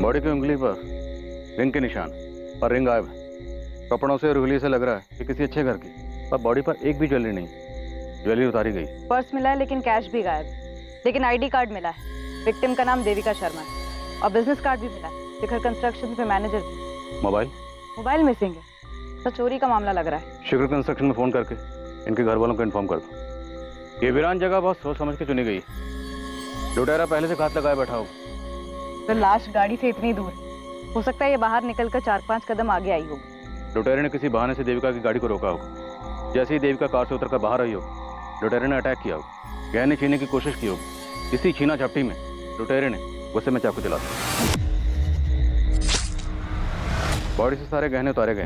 Body की उंगली पर रिंग के निशान और रिंग गायब है। कपड़ों से और उंगली से लग रहा है कि किसी अच्छे घर की, पर बॉडी पर एक भी ज्वेलरी नहीं। ज्वेलरी उतारी गई। पर्स मिला है लेकिन कैश भी गायब है। लेकिन आईडी कार्ड मिला है। विक्टिम का नाम देविका शर्मा है और बिजनेस कार्ड भी मिला है। शिखर कंस्ट्रक्शन पे मैनेजर थी। मोबाइल मिसिंग है। तो चोरी का मामला लग रहा है। शिखर कंस्ट्रक्शन में फोन करके इनके घर वालों को इन्फॉर्म कर दो। ये वीरान जगह बहुत सोच समझ के चुनी गई। लुटेरा पहले से घात लगाए बैठा होगा। तो लाश गाड़ी से इतनी दूर हो सकता है ये बाहर निकलकर 4-5 कदम आगे आई होगी। लुटेरे ने किसी बहाने से देविका की गाड़ी को रोका होगा। जैसे ही देविका कार से उतरकर बाहर आई हो, लुटेरे ने अटैक किया होगा। गहने छीनने की कोशिश की होगी। इसी छीना झपटी में लुटेरे ने गुस्से में चाकू चला दिया। बॉडी से सारे गहने उतारे गए,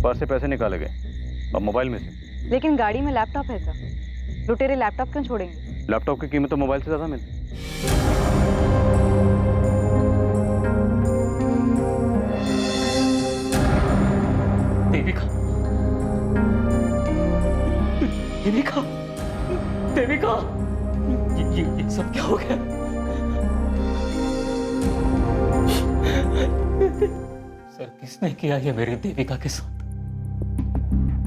पर्स से पैसे निकाले गए और मोबाइल में से। लेकिन गाड़ी में लैपटॉप है सर। लुटेरे लैपटॉप क्यों छोड़ेंगे? लैपटॉप की कीमत तो मोबाइल से ज्यादा मिलती। देविका, देविका, देविका, ये सब क्या हो गया? सर, किसने किया ये मेरी देविका के साथ?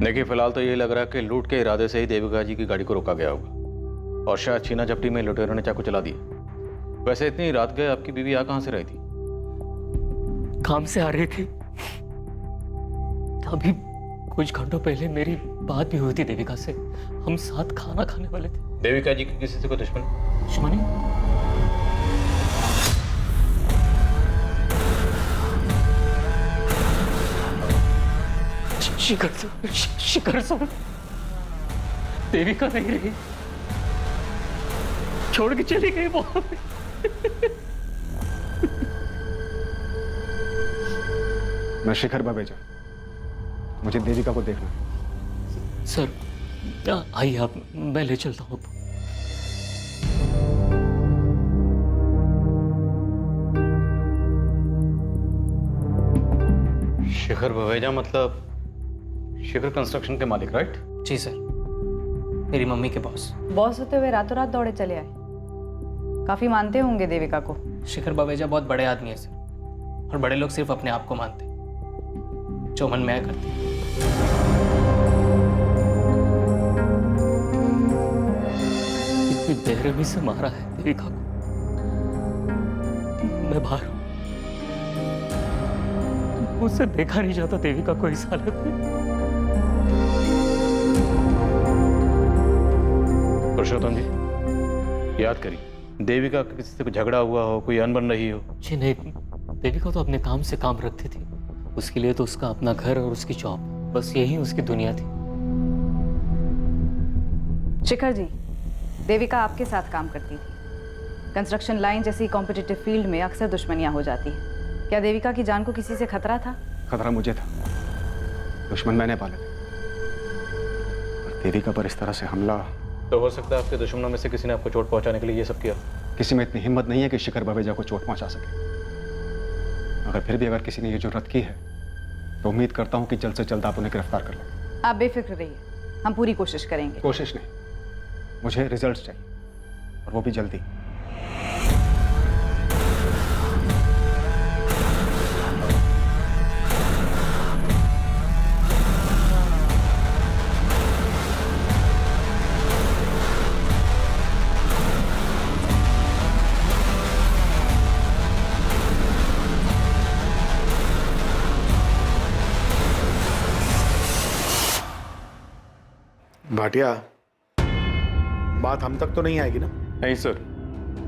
देखिए, फिलहाल तो यही लग रहा है कि लूट के इरादे से ही देविका जी की गाड़ी को रोका गया होगा और शायद छीना झपटी में लुटेरों ने चाकू चला दिया। वैसे इतनी रात गए आपकी बीवी यहाँ कहाँ से रही थी? काम से आ रही थी। अभी कुछ घंटों पहले मेरी बात भी हुई थी देविका से। हम साथ खाना खाने वाले थे। देविका जी की किसी से कोई दुश्मनी? शिखर सर, देविका नहीं रही, छोड़ के चली गई वो। मैं शिखर बवेजा, मुझे देविका को देखना है। सर आइए आप, मैं ले चलता हूँ। शिखर बवेजा मतलब शिखर कंस्ट्रक्शन के मालिक, राइट? जी सर, मेरी मम्मी के बॉस। बॉस होते हुए रातों रात दौड़े चले आए। काफी मानते होंगे देविका को। शिखर बवेजा बहुत बड़े आदमी है सर, और बड़े लोग सिर्फ अपने आप को मानते, जो मन में आया करते। इतनी बेरहमी से मारा है देविका को। मैं बाहर हूं, मुझसे देखा नहीं जाता देविका को इस हालत में। पुरुषोत्तम जी, याद करिए, देविका का किसी से कोई झगड़ा हुआ हो, कोई अनबन रही हो? जी नहीं, देविका तो अपने काम से काम रखती थी। उसके लिए तो उसका अपना घर और उसकी जॉब, बस यही उसकी दुनिया थी। शिखर जी, देविका आपके साथ काम करती थी। कंस्ट्रक्शन लाइन जैसी कॉम्पिटिटिव फील्ड में अक्सर दुश्मनियां हो जाती हैं। क्या देविका की जान को किसी से खतरा था? खतरा मुझे था, दुश्मन मैंने पाले थे। और देविका पर इस तरह से हमला। तो हो सकता है आपके दुश्मनों में से किसी ने आपको चोट पहुंचाने के लिए ये सब किया। किसी में इतनी हिम्मत नहीं है कि शिखर बवेजा को चोट पहुंचा सके। अगर फिर भी अगर किसी ने ये जुर्रत की है तो उम्मीद करता हूं कि जल्द से जल्द आप उन्हें गिरफ्तार कर लें। आप बेफिक्र रहिए, हम पूरी कोशिश करेंगे। कोशिश नहीं, मुझे रिजल्ट्स चाहिए, और वो भी जल्दी। भाटिया, बात हम तक तो नहीं आएगी ना? नहीं सर,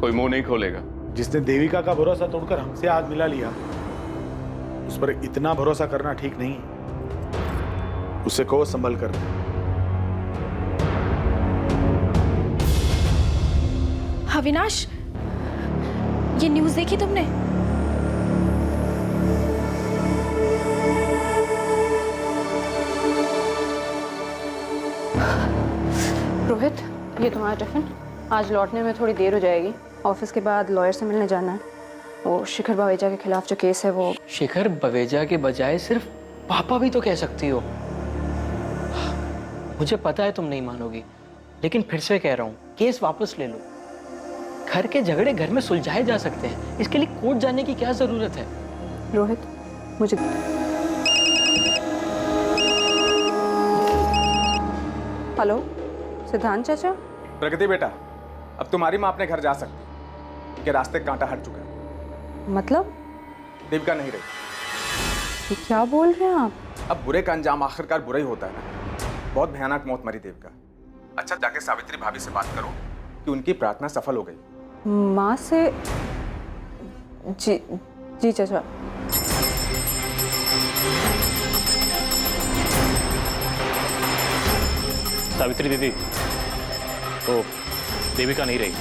कोई मुंह नहीं खोलेगा। जिसने देविका का भरोसा तोड़कर हमसे हाथ मिला लिया, उस पर इतना भरोसा करना ठीक नहीं। उसे कहो संभल कर। अविनाश, ये न्यूज़ देखी तुमने? रोहित, ये तुम्हारा टिफिन। आज लौटने में थोड़ी देर हो जाएगी। ऑफिस के बाद लॉयर से मिलने जाना है। वो शिखर बवेजा के खिलाफ जो केस है वो। शिखर बवेजा के बजाय सिर्फ पापा भी तो कह सकती हो। मुझे पता है तुम नहीं मानोगी, लेकिन फिर से कह रहा हूँ, केस वापस ले लो। घर के झगड़े घर में सुलझाए जा सकते हैं, इसके लिए कोर्ट जाने की क्या जरूरत है? रोहित, मुझे हेलो, सिद्धांत चाचा। प्रगति बेटा, अब तुम्हारी माँ अपने घर जा सकती है क्योंकि रास्ते का कांटा हट चुका है। मतलब? देविका नहीं रही। ये क्या बोल रहे हैं आप? अब बुरे का अंजाम आखिरकार बुरा ही होता है ना। बहुत भयानक मौत मरी देविका। अच्छा, जाके सावित्री भाभी से बात करो कि उनकी प्रार्थना सफल हो गई। माँ से? जी जी चाचा। सावित्री दीदी, तो देविका नहीं रही।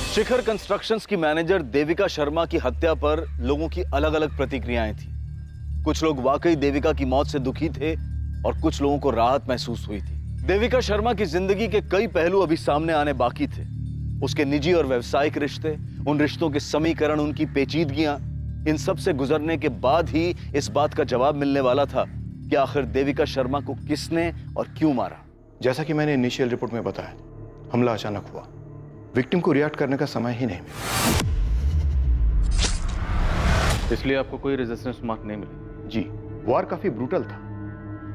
शिखर कंस्ट्रक्शंस की मैनेजर देविका शर्मा की हत्या पर लोगों की अलग अलग प्रतिक्रियाएं थी। कुछ लोग वाकई देविका की मौत से दुखी थे और कुछ लोगों को राहत महसूस हुई थी। देविका शर्मा की जिंदगी के कई पहलू अभी सामने आने बाकी थे। उसके निजी और व्यावसायिक रिश्ते, उन रिश्तों के समीकरण, उनकी पेचीदगियां, इन सब से गुजरने के बाद ही इस बात का जवाब मिलने वाला था कि आखिर देविका शर्मा को किसने और क्यों मारा। जैसा कि मैंने इनिशियल रिपोर्ट में बताया, हमला अचानक हुआ, विक्टिम को रिएक्ट करने का समय ही नहीं मिला। इसलिए आपको कोई रेजिस्टेंस मार्क नहीं मिले? जी, वार काफी ब्रूटल था।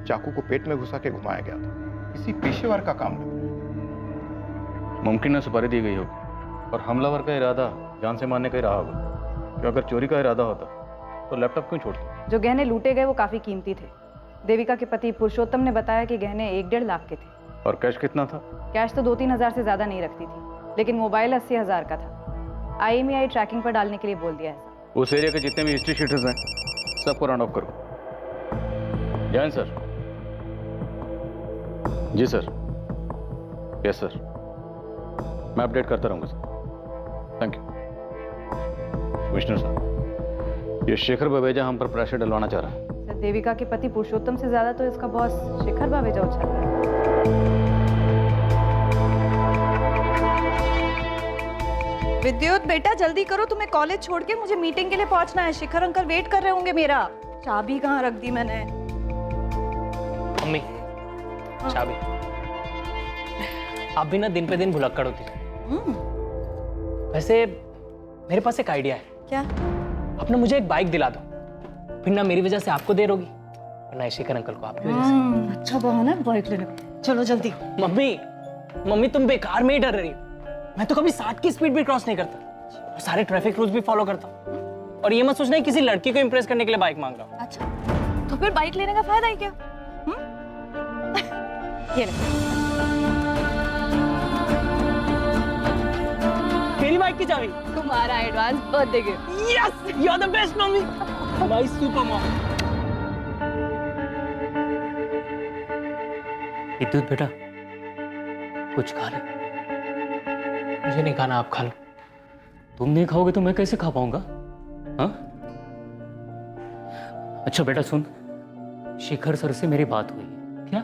चाकू को पेट में घुसा के घुमाया गया था। किसी पेशेवर का काम लग रहा है। मुमकिन है सुपारी दी गई होगी और हमलावर का इरादा जान से मारने का ही रहा होगा। कि अगर चोरी का इरादा होता तो लैपटॉप क्यों छोड़ते? जो गहने लूटे गए वो काफी कीमती थे। देविका के पति पुरुषोत्तम ने बताया कि गहने 1-1.5 लाख के थे। और कैश कितना था? कैश तो 2-3 हजार से ज्यादा नहीं रखती थी, लेकिन मोबाइल 80 हजार का था। IMEI ट्रैकिंग पर डालने के लिए बोल दिया है। उस एरिया के जितने भी हिस्ट्री शीटर्स हैं सबको राउंड ऑफ करो। जैन सर। जी सर। यस सर, मैं अपडेट करता रहूंगा सर। Thank you. कमिश्नर साहब, ये शेखर बवेजा हम पर प्रेशर डलवाना चाह रहा है। सर, देविका के पति पुरुषोत्तम से ज्यादा तो इसका बॉस शेखर बवेजा उछल रहा है। विद्युत बेटा, जल्दी करो, तुम्हें कॉलेज छोड़ के मुझे मीटिंग के लिए पहुंचना है। शिखर अंकल वेट कर रहे होंगे मेरा। चाबी कहाँ रख दी मैंने? मम्मी, चाबी। आप भी ना दिन पे दिन भुलक्कड़ होती है। वैसे मेरे पास एक आइडिया है। क्या? आप ना मुझे एक बाइक दिला दो, फिर ना मेरी वजह से आपको देर होगी और ना शिखर अंकल को आपकी वजह से। अच्छा बहाना है बाइक लेने का। चलो जल्दी। मम्मी तुम बेकार में ही डर रही हो। मैं तो कभी 60 की स्पीड भी क्रॉस नहीं करता और सारे ट्रैफिक रूल्स भी फॉलो करता हूँ। और ये मत सोचना किसी लड़की को इंप्रेस करने के लिए बाइक मांग रहा हूँ। अच्छा, तो फिर बाइक लेने का फायदा ही क्या? ये ले। मेरी बाइक की चाबी तुम्हारा advance birthday gift. Yes, you are the best mummy, my super mom. Vidyut बेटा, कुछ खा ले। मुझे नहीं खाना, आप खा लो। तुम नहीं खाओगे तो मैं कैसे खा पाऊंगा? हाँ? अच्छा बेटा सुन, शिखर सर से मेरी बात हुई है। क्या?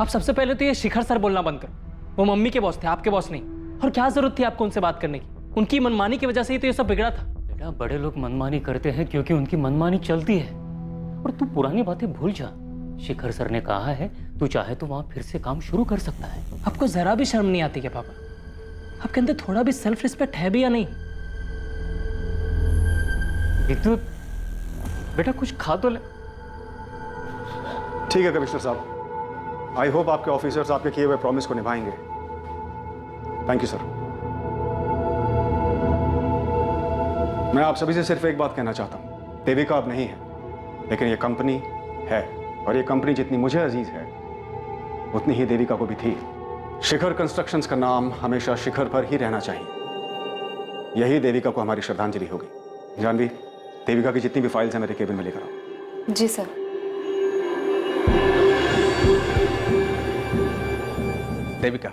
आप सबसे पहले तो ये शिखर सर बोलना बंद करो। वो मम्मी के बॉस थे, आपके बॉस नहीं। और क्या जरूरत थी आपको उनसे बात करने की? उनकी मनमानी की वजह से ही तो ये सब बिगड़ा था। बेटा, बड़े लोग मनमानी करते हैं क्योंकि उनकी मनमानी चलती है। और तू पुरानी बातें भूल जा। शिखर सर ने कहा है तू चाहे तो वहां फिर से काम शुरू कर सकता है। आपको जरा भी शर्म नहीं आती क्या पापा? आपके अंदर थोड़ा भी सेल्फ रिस्पेक्ट है भी या नहीं? विद्युत बेटा, कुछ खा तो ले। ठीक है कमिश्नर साहब, आई होप आपके ऑफिसर्स आपके किए हुए प्रॉमिस को निभाएंगे। Thank you sir. मैं आप सभी से सिर्फ एक बात कहना चाहता हूं। देविका अब नहीं है, लेकिन ये कंपनी है, और ये कंपनी जितनी मुझे अजीज है उतनी ही देविका को भी थी। शिखर कंस्ट्रक्शंस का नाम हमेशा शिखर पर ही रहना चाहिए। यही देविका को हमारी श्रद्धांजलि होगी। जानवी, देविका की जितनी भी फाइल्स हैं मेरे केबिन में लेकर आओ। जी सर। देविका,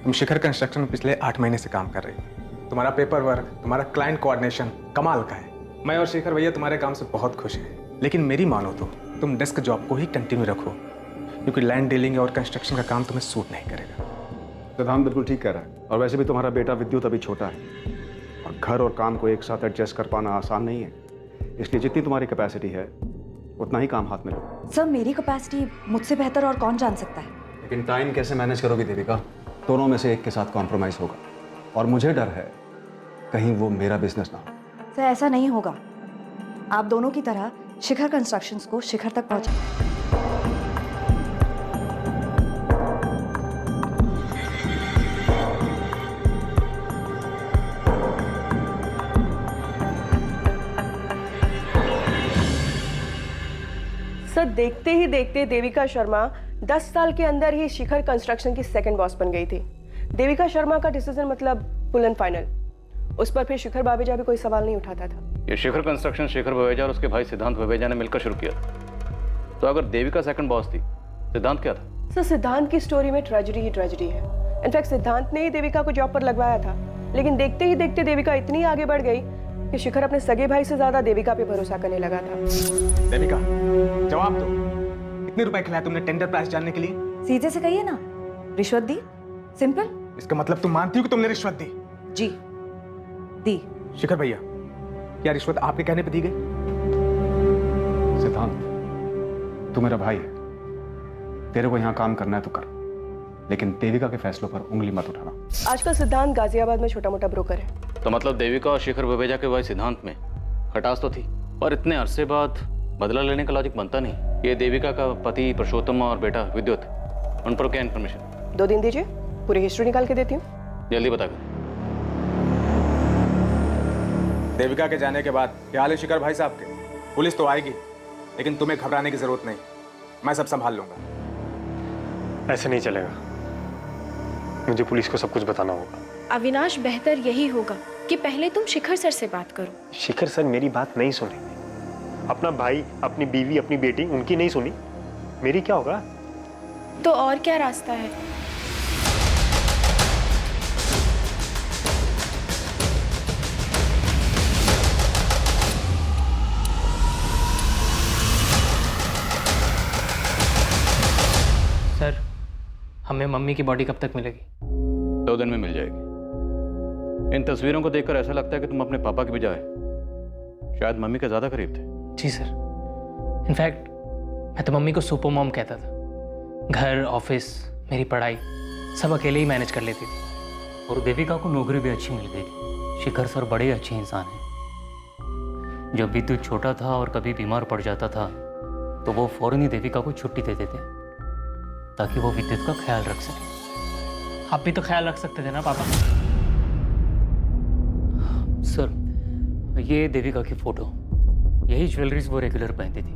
तुम शिखर कंस्ट्रक्शन में पिछले 8 महीने से काम कर रही हो। तुम्हारा पेपर वर्क, तुम्हारा क्लाइंट कोऑर्डिनेशन कमाल का है। मैं और शेखर भैया तुम्हारे काम से बहुत खुश हैं। लेकिन मेरी मानो तो तुम डेस्क जॉब को ही कंटिन्यू रखो, क्योंकि लैंड डीलिंग और कंस्ट्रक्शन का काम तुम्हें सूट नहीं करेगा। सिद्धांत बिल्कुल ठीक कह रहा है। और वैसे भी तुम्हारा बेटा विद्युत अभी छोटा है और घर और काम को एक साथ एडजस्ट कर पाना आसान नहीं है। इसलिए जितनी तुम्हारी कैपेसिटी है उतना ही काम हाथ में लो। सर मेरी कैपेसिटी मुझसे बेहतर और कौन जान सकता है। लेकिन टाइम कैसे मैनेज करोगी देविका? दोनों में से एक के साथ कॉम्प्रोमाइज होगा, और मुझे डर है कहीं वो मेरा बिजनेस ना हो। सर ऐसा नहीं होगा। आप दोनों की तरह शिखर कंस्ट्रक्शंस को शिखर तक पहुंचा। सर देखते ही देखते देविका शर्मा 10 साल के अंदर ही शिखर कंस्ट्रक्शन की सेकंड बॉस बन गई थी। देविका शर्मा का डिसीजन मतलब फुल एंड फाइनल। उस पर फिर शिखर बावेजा भी कोई सवाल नहीं उठाता था। ये शिखर कंस्ट्रक्शन शिखर बवेजा और उसके भाई सिद्धांत बवेजा ने मिलकर शुरू किया। तो अगर देविका सेकंड बॉस थी, सिद्धांत क्या था? सर सिद्धांत की स्टोरी में ट्रेजेडी ही ट्रेजेडी है। इनफैक्ट सिद्धांत ने ही देविका को जॉब पर लगवाया था, लेकिन देखते ही देखते देविका इतनी आगे बढ़ गई कि शिखर अपने सगे भाई से ज्यादा देविका पे भरोसा करने लगा था। देविका जवाब दो, कितने रुपए खिलाए तुमने टेंडर प्राइस जानने के लिए? सीधे से कहिए ना, रिश्वत दी। सिंपल। इसका मतलब तुम मानती हो कि तुमने रिश्वत दी? जी दी। शिखर भैया, क्या रिश्वत आपके कहने पे दी गई? सिद्धांत, तू मेरा भाई है, तेरे को यहाँ काम करना है तो कर, लेकिन देविका के फैसलों पर उंगली मत उठाना। आजकल सिद्धांत गाजियाबाद में छोटा मोटा ब्रोकर है। तो मतलब देविका और शिखर बवेजा के भाई सिद्धांत में खटास तो थी, पर इतने अरसे बाद बदला लेने का लॉजिक बनता नहीं। ये देविका का पति परशोत्तम और बेटा विद्युत, उन पर क्या इन्फॉर्मेशन? 2 दिन दीजिए, पूरी हिस्ट्री निकाल के देती हूँ। जल्दी बता कर। देविका के जाने के बाद क्या हाल है शिखर भाई साहब के? पुलिस तो आएगी, लेकिन तुम्हें घबराने की जरूरत नहीं, मैं सब संभाल लूंगा। ऐसे नहीं चलेगा, मुझे पुलिस को सब कुछ बताना होगा। अविनाश, बेहतर यही होगा कि पहले तुम शिखर सर से बात करो। शिखर सर मेरी बात नहीं सुनेंगे। अपना भाई, अपनी बीवी, अपनी बेटी, उनकी नहीं सुनी, मेरी क्या होगा? तो और क्या रास्ता है? सर, हमें मम्मी की बॉडी कब तक मिलेगी? 2 दिन में मिल जाएगी। इन तस्वीरों को देखकर ऐसा लगता है कि तुम अपने पापा की बजाय शायद मम्मी के ज्यादा करीब थे। जी सर, इनफैक्ट मैं तो मम्मी को सुपर मॉम कहता था। घर, ऑफिस, मेरी पढ़ाई सब अकेले ही मैनेज कर लेती थी। और देविका को नौकरी भी अच्छी मिल गई थी। शिखर सर बड़े अच्छे इंसान हैं। जब विद्युत छोटा था और कभी बीमार पड़ जाता था तो वो फौरन ही देविका को छुट्टी दे देते ताकि वो विद्युत का ख्याल रख सके। आप भी तो ख्याल रख सकते थे ना पापा। सर, ये देविका की फोटो, यही ज्वेलरीज वो रेगुलर पहनती थी।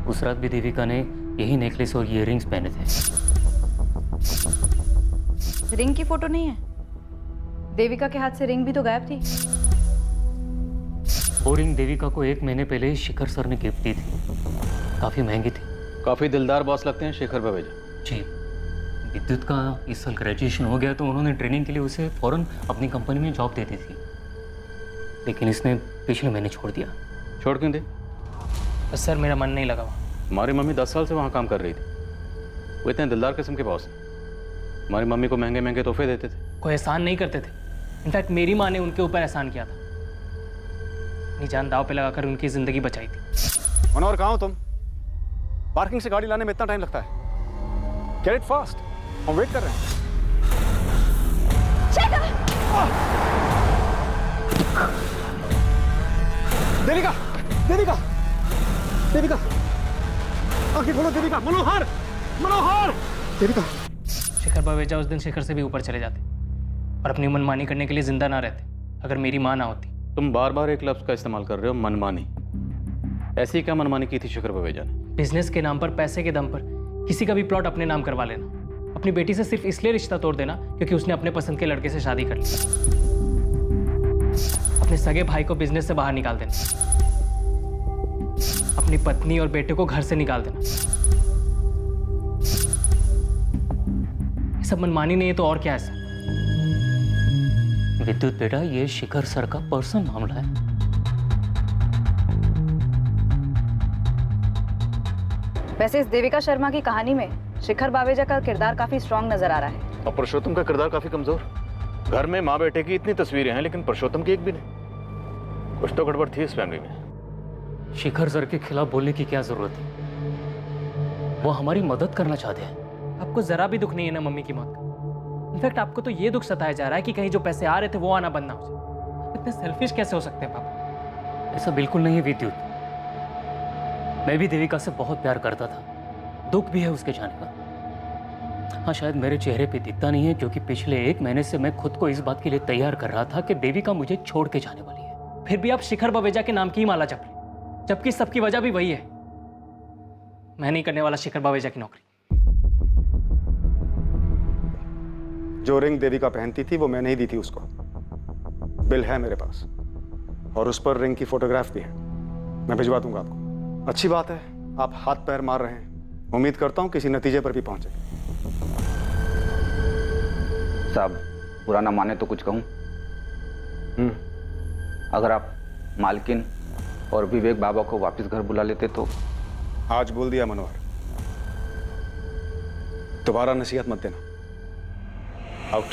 उस रात भी देविका ने यही नेकलेस और ईयररिंग्स पहने थे। रिंग की फोटो नहीं है? देविका के हाथ से रिंग भी तो गायब थी। वो रिंग देविका को 1 महीने पहले ही शिखर सर ने गिफ्ट दी थी। काफी महंगी थी। काफी दिलदार बॉस लगते हैं शिखर बवेजा जी। विद्युत का इस साल ग्रेजुएशन हो गया तो उन्होंने ट्रेनिंग के लिए उसे फौरन अपनी कंपनी में जॉब दे दी थी, लेकिन इसने पिछले महीने छोड़ दिया। छोड़ क्यों दे? बस सर, मेरा मन नहीं लगा वहाँ। हमारी मम्मी 10 साल से वहाँ काम कर रही थी। वो इतने दिलदार किस्म के बॉस हैं। हमारी मम्मी को महंगे महंगे तोहफे देते थे। कोई एहसान नहीं करते थे। इनफैक्ट मेरी माँ ने उनके ऊपर एहसान किया था। अपनी जान दाव पे लगाकर उनकी जिंदगी बचाई थी। मनोहर, कहाँ हो तुम? पार्किंग से गाड़ी लाने में इतना टाइम लगता है? गेट इट फास्ट, हम वेट कर रहे हैं। देविका, देविका, देविका, आंखें खोलो देविका। मनोहर, मनोहर, देविका। शिखर बवेजा उस दिन शिखर से भी ऊपर चले जाते और अपनी मनमानी करने के लिए जिंदा ना रहते अगर मेरी माँ ना होती। तुम बार बार एक लफ्ज का इस्तेमाल कर रहे हो, मनमानी। ऐसी क्या मनमानी की थी शिखर बवेजा ने? बिजनेस के नाम पर, पैसे के दम पर किसी का भी प्लॉट अपने नाम करवा लेना, अपनी बेटी से सिर्फ इसलिए रिश्ता तोड़ देना क्योंकि उसने अपने पसंद के लड़के से शादी कर ली, अपने सगे भाई को बिजनेस से बाहर निकाल देना, अपनी पत्नी और बेटे को घर से निकाल देना। ये सब मनमानी नहीं है तो और क्या है सर? विद्युत बेटा, ये शिखर सर का पर्सनल मामला है। वैसे इस देविका शर्मा की कहानी में शिखर बावेजा का किरदार काफी स्ट्रांग नजर आ रहा है। और परशोत्तम का किरदार काफी कमजोर। घर में माँ बेटे की इतनी तस्वीरें हैं लेकिन परशोत्तम की एक भी नहीं। कुछ तो गड़बड़ थी इस फैमिली में। शिखर सर के खिलाफ बोलने की क्या जरूरत है? वो हमारी मदद करना चाहते हैं। आपको जरा भी दुख नहीं है ना मम्मी की मौत का? इनफैक्ट आपको तो ये दुख सताया जा रहा है कि कहीं जो पैसे आ रहे थे वो आना बंद ना हो जाए। इतने सेल्फिश कैसे हो सकते हैं पापा? ऐसा बिल्कुल नहीं है विद्युत। मैं भी देविका से बहुत प्यार करता था, दुख भी है उसके जाने का। हाँ, शायद मेरे चेहरे पे दिखता नहीं है क्योंकि पिछले 1 महीने से मैं खुद को इस बात के लिए तैयार कर रहा था कि देविका मुझे छोड़ के जाने वाली है। फिर भी आप शिखर बवेजा के नाम की ही माला जप रहे, जबकि सबकी वजह भी वही है। मैं नहीं करने वाला शिखर बवेजा की नौकरी। जो रिंग देविका पहनती थी वो मैंने ही दी थी उसको। बिल है मेरे पास और उस पर रिंग की फोटोग्राफ भी है। मैं भिजवा दूंगा आपको। अच्छी बात है, आप हाथ पैर मार रहे हैं। उम्मीद करता हूं किसी नतीजे पर भी पहुंचे। साहब, बुरा ना माने तो कुछ कहूं? अगर आप मालकिन और विवेक बाबा को वापस घर बुला लेते तो। आज बोल दिया मनोहर, दोबारा नसीहत मत देना। आउट।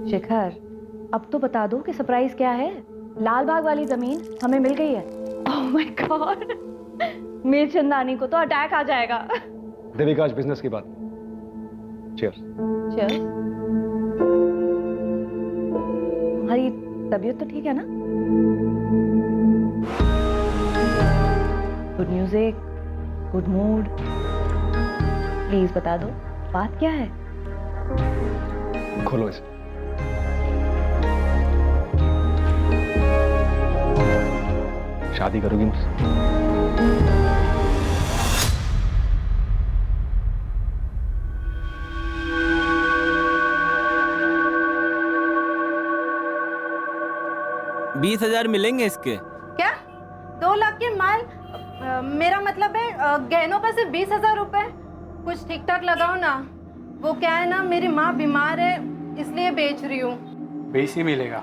शिखर, अब तो बता दो कि सरप्राइज क्या है। लाल बाग वाली जमीन हमें मिल गई है। ओह माय गॉड, मेरी चंदानी को तो अटैक आ जाएगा। देविका, आज बिजनेस की बात। चीयर्स। चीयर्स। तुम्हारी तबीयत तो ठीक है ना? Good music, good mood. Please बता दो, बात क्या है? खोलो इसे। शादी करोगी मुझसे? $20,000 मिलेंगे इसके। क्या? 2 लाख के माल? मेरा मतलब है गहनों का सिर्फ 20,000 रुपए। कुछ ठीक ठाक लगाओ ना। वो क्या है ना, मेरी माँ बीमार है इसलिए बेच रही हूँ। 20 ही मिलेगा।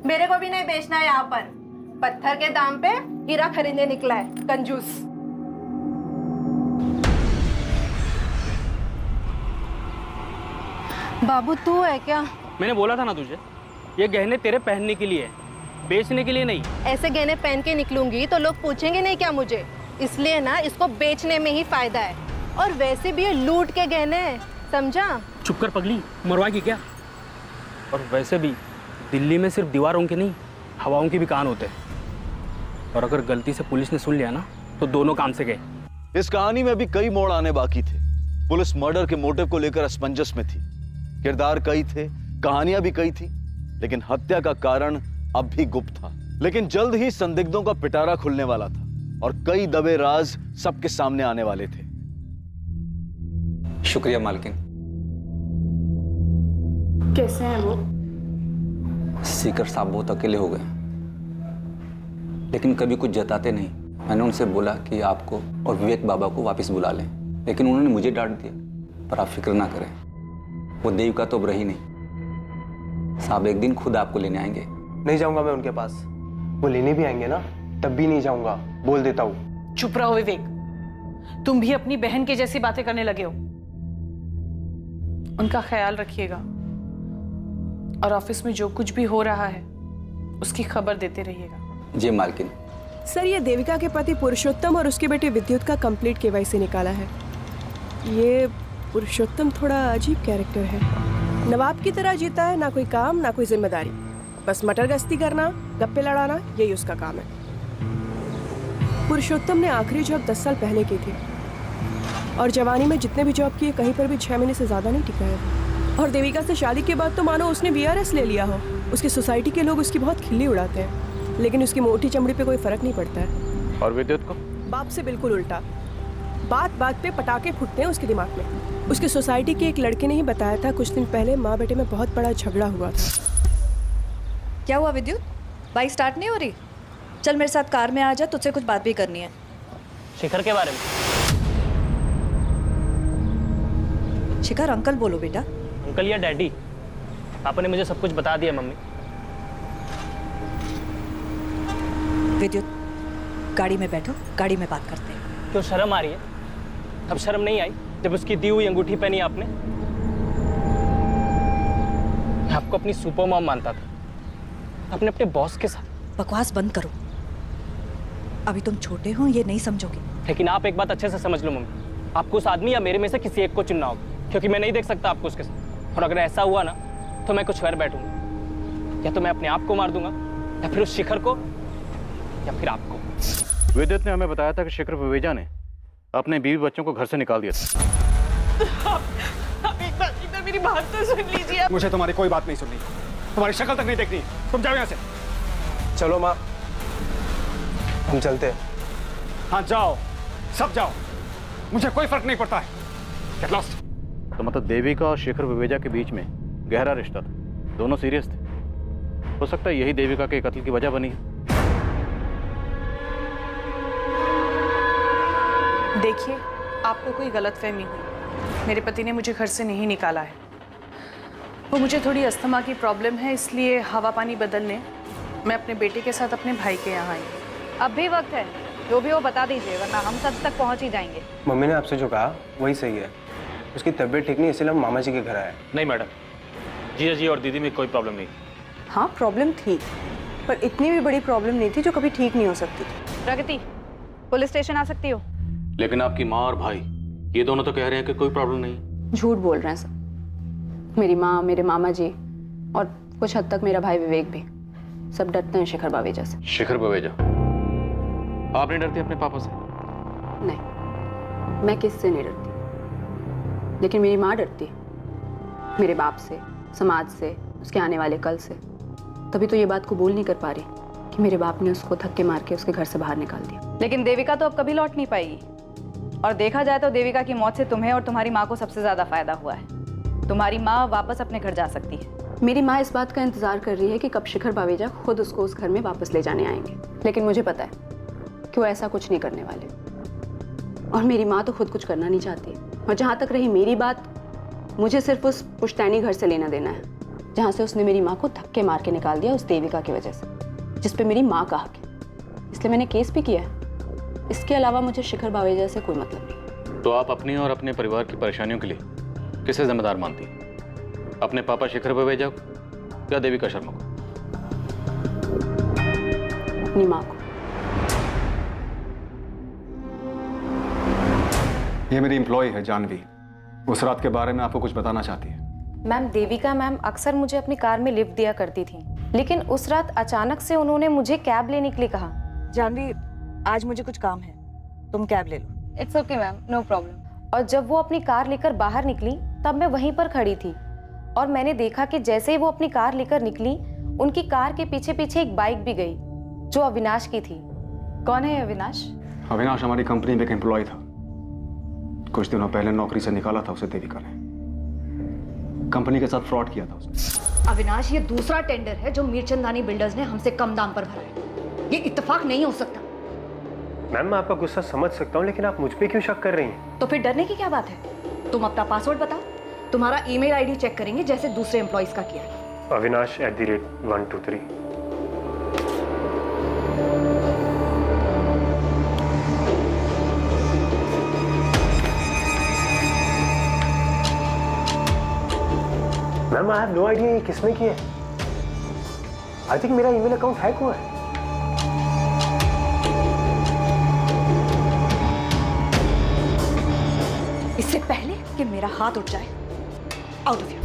मेरे को भी नहीं बेचना है। यहाँ पर पत्थर के दाम पे हीरा खरीदने निकला है कंजूस। बाबू तू है क्या? मैंने बोला था ना तुझे, ये गहने तेरे पहनने के लिए है, बेचने के लिए नहीं। ऐसे गहने पहन के निकलूंगी तो लोग पूछेंगे नहीं क्या मुझे? इसलिए ना इसको बेचने में ही फायदा है। और वैसे भी ये लूट के गहने हैं, समझा? चुप कर पगली, मरवाएगी क्या? और वैसे भी दिल्ली में सिर्फ दीवारों के नहीं, हवाओं के भी कान होते हैं। और अगर गलती से पुलिस ने सुन लिया ना तो दोनों काम से गए। इस कहानी में अभी कई मोड़ आने बाकी थे। पुलिस मर्डर के मोटिव को लेकर असमंजस में थी। किरदार कई थे, कहानियां भी कई थी, लेकिन हत्या का कारण अब भी गुप्त था। लेकिन जल्द ही संदिग्धों का पिटारा खुलने वाला था और कई दबे राज सबके सामने आने वाले थे। शुक्रिया मालकिन। कैसे हैं वो? सीकर साहब बहुत अकेले हो गए, लेकिन कभी कुछ जताते नहीं। मैंने उनसे बोला कि आपको और विवेक बाबा को वापस बुला लें, लेकिन उन्होंने मुझे डांट दिया। पर आप फिक्र ना करें, वो देविका तो अब रही नहीं। साहब एक दिन खुद आपको लेने आएंगे। नहीं जाऊंगा मैं उनके पास। वो लेने भी आएंगे ना, तब भी नहीं जाऊंगा, बोल देता हूँ। चुप रहो विवेक, तुम भी अपनी बहन के जैसी बातें करने लगे हो। उनका ख्याल रखिएगा और ऑफिस में जो कुछ भी हो रहा है उसकी खबर देते रहिएगा। जी मालकिन। सर, ये देविका के पति पुरुषोत्तम और उसके बेटे विद्युत का कंप्लीट केवाईसी निकाला है। ये पुरुषोत्तम थोड़ा अजीब कैरेक्टर है। नवाब की तरह जीता है, ना कोई काम ना कोई जिम्मेदारी, बस मटर गश्ती करना, गप्पे लड़ाना, यही उसका काम है। पुरुषोत्तम ने आखिरी जॉब 10 साल पहले की थी और जवानी में जितने भी जॉब किए कहीं पर भी 6 महीने से ज्यादा नहीं टिका है। और देविका से शादी के बाद तो मानो उसने BRS ले लिया हो। उसकी सोसाइटी के लोग उसकी बहुत खिल्ली उड़ाते हैं, लेकिन उसकी मोटी चमड़ी पे कोई फर्क नहीं पड़ता है। और विद्युत को? बाप से बिल्कुल उल्टा। बात बात पे पटाखे फूटते हैं उसके दिमाग में। उसके सोसाइटी के एक लड़के ने ही बताया था कुछ दिन पहले माँ बेटे में बहुत बड़ा झगड़ा हुआ था। क्या हुआ विद्युत? बाइक स्टार्ट नहीं हो रही? चल मेरे साथ कार में आ जा, तुझसे कुछ बात भी करनी है। शिखर के बारे में? शिखर अंकल बोलो बेटा। अंकल या डैडी? पापा ने मुझे सब कुछ बता दिया मम्मी। विद्युत, गाड़ी में बैठो, गाड़ी में बात करते हैं। क्यों शर्म आ रही है? अब शर्म नहीं आई जब उसकी दी हुई अंगूठी पहनी आपने? मैं आपको अपनी सुपर मॉम मानता था, आपने अपने बॉस के साथ। बकवास बंद करो। अभी तुम छोटे हो, ये नहीं समझोगे। लेकिन आप एक बात अच्छे से समझ लो मम्मी, आपको उस आदमी या मेरे में से किसी एक को चुनना होगा, क्योंकि मैं नहीं देख सकता आपको उसके साथ। और अगर ऐसा हुआ ना तो मैं कुछ कर बैठूंगा, या तो मैं अपने आप को मार दूंगा, या फिर उस शिखर को, या फिर आपको। विद्युत ने हमें बताया था कि शिखर विवेजा ने अपने बीवी बच्चों को घर से निकाल दिया था। आप एक बार इधर मेरी बात तो सुन लीजिए। मुझे तुम्हारी कोई बात नहीं सुननी, तुम्हारी शक्ल तक नहीं देखनी। तुम जाओ यहाँ से। चलो माँ, हम चलते हैं। हाँ जाओ, सब जाओ, मुझे कोई फर्क नहीं पड़ता है। Get lost। तो मतलब देविका और शेखर विवेजा के बीच में गहरा रिश्ता था, दोनों सीरियस थे। हो सकता है यही देविका के कत्ल की वजह बनी है। देखिए, आपको कोई गलतफहमी हुई। मेरे पति ने मुझे घर से नहीं निकाला है। वो मुझे थोड़ी अस्थमा की प्रॉब्लम है, इसलिए हवा पानी बदलने मैं अपने बेटे के साथ अपने भाई के यहाँ आई। अब भी वक्त है, जो भी वो बता दीजिए, वरना हम सब तक पहुँच ही जाएंगे। मम्मी ने आपसे जो कहा वही सही है। उसकी तबीयत ठीक नहीं, इसलिए हम मामा जी के घर आए। नहीं मैडम, जीजा जी और दीदी में कोई प्रॉब्लम नहीं। हाँ प्रॉब्लम थी, पर इतनी भी बड़ी प्रॉब्लम नहीं थी जो कभी ठीक नहीं हो सकती थी। प्रगति, पुलिस स्टेशन आ सकती हो? लेकिन आपकी माँ और भाई ये दोनों तो कह रहे हैं कि कोई प्रॉब्लम नहीं। झूठ बोल रहे हैं सब। मेरी माँ, मेरे मामा जी और कुछ हद तक मेरा भाई विवेक भी, सब डरते हैं शिखर बावेजा से। शिखर बावेजा? आप नहीं डरती अपने पापा से? नहीं, मैं किससे नहीं डरती, लेकिन मेरी माँ डरती है मेरे बाप से, समाज से, उसके आने वाले कल से। तभी तो ये बात कबूल नहीं कर पा रही कि मेरे बाप ने उसको धक्के मार के उसके घर से बाहर निकाल दिया। लेकिन देविका तो अब कभी लौट नहीं पाएगी, और देखा जाए तो देविका की मौत से तुम्हें और तुम्हारी माँ को सबसे ज्यादा फायदा हुआ है। तुम्हारी माँ वापस अपने घर जा सकती है। मेरी माँ इस बात का इंतजार कर रही है कि कब शिखर बावेजा खुद उसको उस घर में वापस ले जाने आएंगे, लेकिन मुझे पता है कि वो ऐसा कुछ नहीं करने वाले। और मेरी माँ तो खुद कुछ करना नहीं चाहती। और जहाँ तक रही मेरी बात, मुझे सिर्फ उस पुश्तैनी घर से लेना देना है जहाँ से उसने मेरी माँ को धक्के मार के निकाल दिया, उस देविका की वजह से, जिस पे मेरी माँ का हक है। इसलिए मैंने केस भी किया है। इसके अलावा मुझे शिखर बावेजा से कोई मतलब नहीं। तो आप अपनी और अपने परिवार की परेशानियों के लिए किसे जिम्मेदार मानती हैं? अपने पापा शिखर बावेजा को या देविका शर्मा को? अपनी माँ को। ये मेरी एम्प्लॉय है जानवी, उस रात के बारे में आपको कुछ बताना चाहती है। मैम, देविका मैम अक्सर मुझे अपनी कार में लिफ्ट दिया करती थी, लेकिन उस रात अचानक से उन्होंने मुझे कैब लेने के लिए कहा। जानवी, आज मुझे कुछ काम है, तुम कैब ले लो। It's okay ma'am, no problem. और जब वो अपनी कार लेकर बाहर निकली तब मैं वहीं पर खड़ी थी, और मैंने देखा कि जैसे ही वो अपनी कार लेकर निकली, उनकी कार के पीछे पीछे एक बाइक भी गई जो अविनाश की थी। कौन है अविनाश? अविनाश हमारी कंपनी में एक एम्प्लॉय था। कुछ दिनों पहले नौकरी से निकाला था उसे देविका ने। कंपनी के साथ फ्रॉड किया था उसने। अविनाश, ये दूसरा टेंडर है जो मीरचंदानी बिल्डर्स ने हमसे कम दाम पर भरा है। ये इत्तेफाक नहीं हो सकता। मैम, मैं आपका गुस्सा समझ सकता हूँ, लेकिन आप मुझ पे क्यों शक कर रही हैं? तो फिर डरने की क्या बात है? तुम अपना पासवर्ड बताओ, तुम्हारा ईमेल आईडी चेक करेंगे जैसे दूसरे एम्प्लॉइज का किया है। Avinash@123। Ma'am, I have no idea ये किसने किया है। आई थिंक मेरा ईमेल अकाउंट हैक हुआ है। इससे पहले कि मेरा हाथ उठ जाए, आउट ऑफ हियर।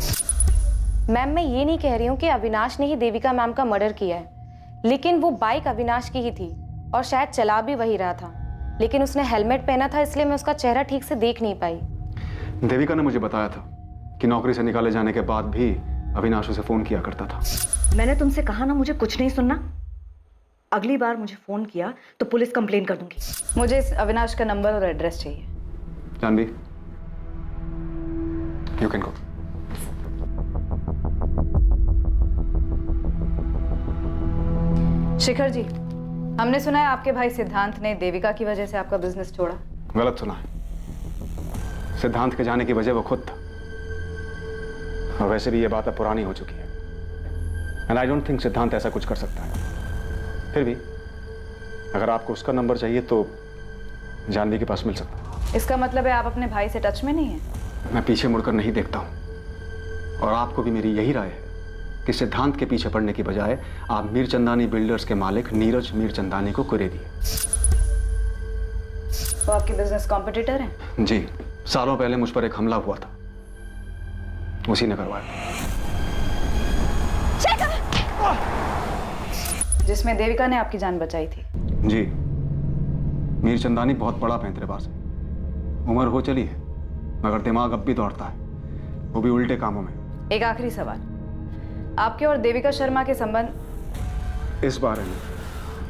मैम, मैं ये नहीं कह रही हूँ कि अविनाश ने ही देविका मैम का मर्डर किया है, लेकिन वो बाइक अविनाश की ही थी और शायद चला भी वही रहा था, लेकिन उसने हेलमेट पहना था, इसलिए मैं उसका चेहरा ठीक से देख नहीं पाई। देविका ने मुझे बताया था कि नौकरी से निकाले जाने के बाद भी अविनाश उसे फोन किया करता था। मैंने तुमसे कहा ना मुझे कुछ नहीं सुनना। अगली बार मुझे फोन किया तो पुलिस कंप्लेन कर दूंगी। मुझे इस अविनाश का नंबर और एड्रेस चाहिए। Janhvi, you can go. Shikhar ji, हमने सुना है आपके भाई सिद्धांत ने देविका की वजह से आपका बिजनेस छोड़ा। गलत सुना है। सिद्धांत के जाने की वजह वो खुद था, और वैसे भी ये बात अब पुरानी हो चुकी है। एंड आई डोंट थिंक सिद्धांत ऐसा कुछ कर सकता है। फिर भी अगर आपको उसका नंबर चाहिए तो जानवी के पास मिल सकता हूँ। इसका मतलब है आप अपने भाई से टच में नहीं हैं? मैं पीछे मुड़कर नहीं देखता हूँ और आपको भी मेरी यही राय है कि सिद्धांत के पीछे पड़ने की बजाय आप मीरचंदानी बिल्डर्स के मालिक नीरज मीरचंदानी को कुरे दिए। वो आपके बिजनेस कॉम्पिटिटर हैं? जी, सालों पहले मुझ पर एक हमला हुआ था, उसी ने करवाया। जिसमें देविका ने आपकी जान बचाई थी? जी, मीरचंदानी बहुत बड़ा पैंतरेबाज है। उम्र हो चली है मगर दिमाग अब भी दौड़ता है, वो भी उल्टे कामों में। एक आखिरी सवाल, आपके और देविका शर्मा के संबंध? इस बारे में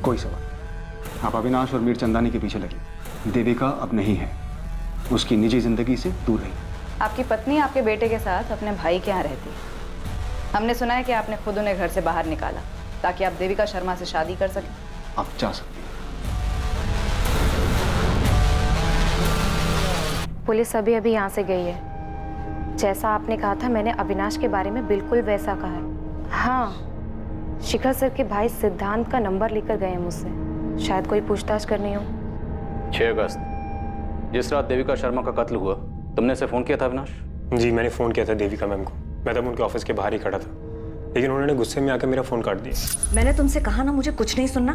कोई सवाल। आप अविनाश और मीरचंदानी के पीछे लगे। देविका अब नहीं है, उसकी निजी जिंदगी से दूर रही। आपकी पत्नी आपके बेटे के साथ अपने भाई के यहाँ रहती है। हमने सुना है कि आपने खुद उन्हें घर से बाहर निकाला ताकि आप देविका शर्मा से शादी कर सकें। आप जा सकते हैं। पुलिस अभी अभी यहाँ से गई है। जैसा आपने कहा था मैंने अविनाश के बारे में बिल्कुल वैसा कहा है। हाँ, शिखर सर के भाई सिद्धांत का नंबर लेकर गए हैं मुझसे, शायद कोई पूछताछ करनी हो। 6 अगस्त, जिस रात देविका शर्मा का कत्ल हुआ, तुमने से फोन किया था अविनाश? जी, मैंने फ़ोन किया था देविका मैम को। मैं तब उनके ऑफिस के बाहर ही खड़ा था, लेकिन उन्होंने गुस्से में आकर मेरा फ़ोन काट दिया। मैंने तुमसे कहा ना मुझे कुछ नहीं सुनना।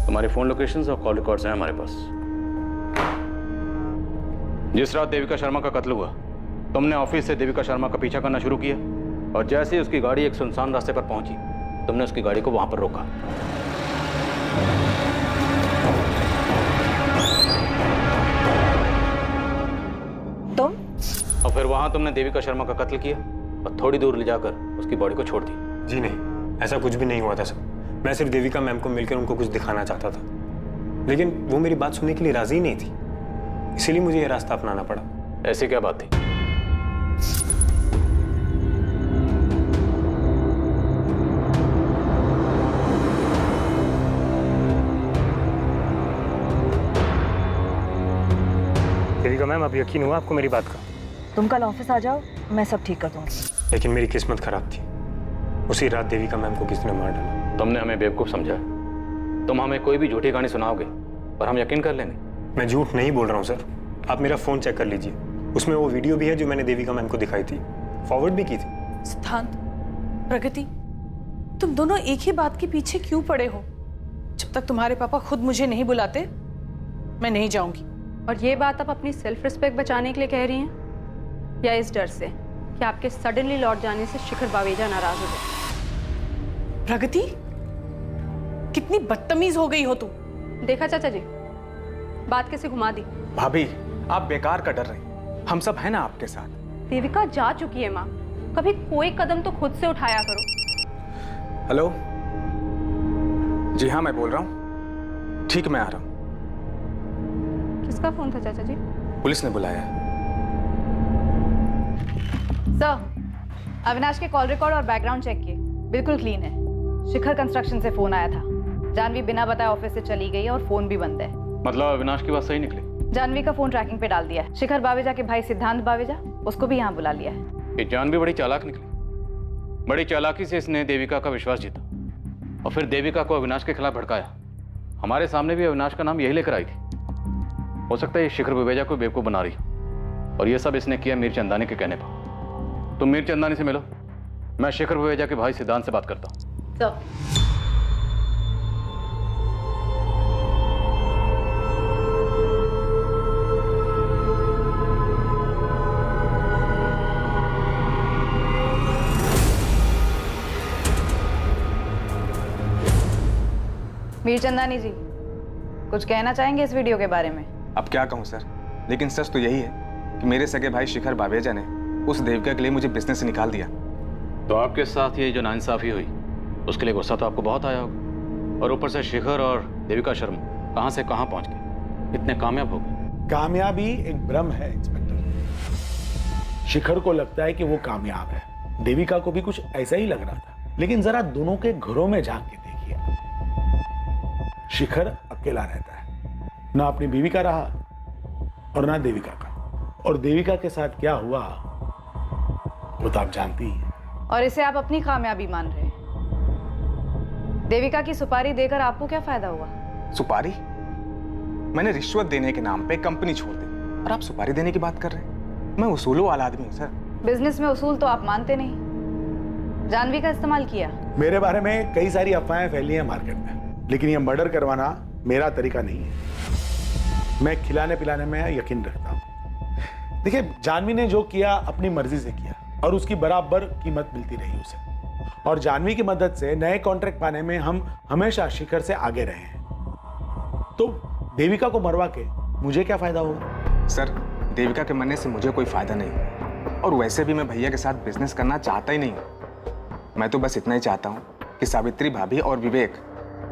तुम्हारे फोन लोकेशंस और कॉल रिकॉर्ड्स हैं हमारे पास। जिस रात देविका शर्मा का कत्ल हुआ, तुमने ऑफिस से देविका शर्मा का पीछा करना शुरू किया और जैसे ही उसकी गाड़ी एक सुनसान रास्ते पर पहुंची, तुमने उसकी गाड़ी को वहां पर रोका। तुम? और फिर वहां तुमने देविका शर्मा का कत्ल किया और थोड़ी दूर ले जाकर उसकी बॉडी को छोड़ दी। जी नहीं, ऐसा कुछ भी नहीं हुआ था सर। मैं सिर्फ देविका मैम को मिलकर उनको कुछ दिखाना चाहता था, लेकिन वो मेरी बात सुनने के लिए राजी नहीं थी, इसीलिए मुझे ये रास्ता अपनाना पड़ा। ऐसी क्या बात थी? देविका मैम, अब यकीन हुआ आपको मेरी बात का? तुम कल ऑफिस आ जाओ, मैं सब ठीक कर दूंगी। लेकिन मेरी किस्मत खराब थी। उसी रात देविका मैम को किसी ने मार डाला। तुमने हमें बेवकूफ समझा। तुम हमें कोई भी झूठी कहानी सुनाओगे और हम यकीन कर लेंगे। मैं झूठ नहीं बोल रहा हूँ सर, आप मेरा फ़ोन चेक कर लीजिए, उसमें वो वीडियो भी है जो मैंने देविका मैम को दिखाई थी, फॉरवर्ड भी की थी। सिद्धांत, प्रगति, तुम दोनों एक ही बात के पीछे क्यों पड़े हो? जब तक तुम्हारे पापा खुद मुझे नहीं बुलाते, मैं नहीं जाऊंगी। और ये बात आप अपनी सेल्फ रिस्पेक्ट बचाने के लिए कह रही हैं या इस डर से कि आपके सडनली लौट जाने से शिखर बावेजा नाराज हो जाए? प्रगति, कितनी बदतमीज हो गई हो तुम। देखा चाचा जी, बात कैसे घुमा दी। भाभी, आप बेकार का डर रही, हम सब हैं ना आपके साथ। देविका जा चुकी है माँ, कभी कोई कदम तो खुद से उठाया करो। हेलो, जी हाँ मैं बोल रहा हूँ। ठीक, मैं आ रहा हूँ। किसका फोन था चाचा जी? पुलिस ने बुलाया। सर, अविनाश के कॉल रिकॉर्ड और बैकग्राउंड चेक किए, बिल्कुल क्लीन है। शिखर कंस्ट्रक्शन से फोन आया था, जानवी बिना बताए ऑफिस से चली गई और फोन भी बंद है। मतलब अविनाश की बात सही निकली? जानवी का फोन ट्रैकिंग पे डाल दिया है। शिखर बावेजा के भाई सिद्धांत बावेजा, उसको भी यहाँ बुला लिया है। ये जानवी बड़ी चालाक निकली। बड़ी चालाकी से इसने देविका का विश्वास जीता और फिर देविका को अविनाश के खिलाफ भड़काया। हमारे सामने भी अविनाश का नाम यही लेकर आई थी। हो सकता है ये शिखर बावेजा को बेवकूफ बना रही और ये सब इसने किया मीरचंदानी के कहने पर। तुम मीरचंदानी से मिलो, मैं शिखर बावेजा के भाई सिद्धांत से बात करता हूँ। मीरचंदानी जी, कुछ कहना चाहेंगे इस वीडियो के बारे में? अब क्या कहूँ सर, लेकिन सच तो यही है कि मेरे सगे भाई शिखर बावेजा ने उस देविका के लिए मुझे बिजनेस से निकाल दिया। तो आपके साथ ये जो नाइंसाफी हुई, उसके लिए गुस्सा तो आपको बहुत आया होगा। और ऊपर से शिखर और देविका शर्मा कहाँ से कहाँ पहुँच गए, इतने कामयाब हो गए। कामयाबी एक भ्रम है इंस्पेक्टर। शिखर को लगता है कि वो कामयाब है, देविका को भी कुछ ऐसा ही लग रहा था। लेकिन जरा दोनों के घरों में झांक के देखिए, शिखर अकेला रहता है, ना अपनी बीवी का रहा और ना देविका का। और देविका के साथ क्या हुआ वो तो आप जानती ही हैं। और इसे आप अपनी कामयाबी मान रहे हैं। देविका की सुपारी देकर आपको क्या फायदा हुआ? सुपारी? मैंने रिश्वत देने के नाम पे कंपनी छोड़ दी और आप सुपारी देने की बात कर रहे हैं? मैं उसूलों वाला आदमी हूँ सर। बिजनेस में उसूल तो आप मानते नहीं। जानवी का इस्तेमाल किया। मेरे बारे में कई सारी अफवाहें फैली हैं मार्केट में, लेकिन ये मर्डर करवाना मेरा तरीका नहीं है। मैं खिलाने पिलाने में यकीन रखता हूँ। देखिए, जानवी ने जो किया अपनी मर्जी से किया और उसकी बराबर कीमत मिलती रही उसे। और जानवी की मदद से नए कॉन्ट्रैक्ट पाने में हम हमेशा शिखर से आगे रहे हैं। तो देविका को मरवा के मुझे क्या फायदा होगा? सर, देविका के मरने से मुझे कोई फायदा नहीं हुआ और वैसे भी मैं भैया के साथ बिजनेस करना चाहता ही नहीं हूँ। मैं तो बस इतना ही चाहता हूँ कि सावित्री भाभी और विवेक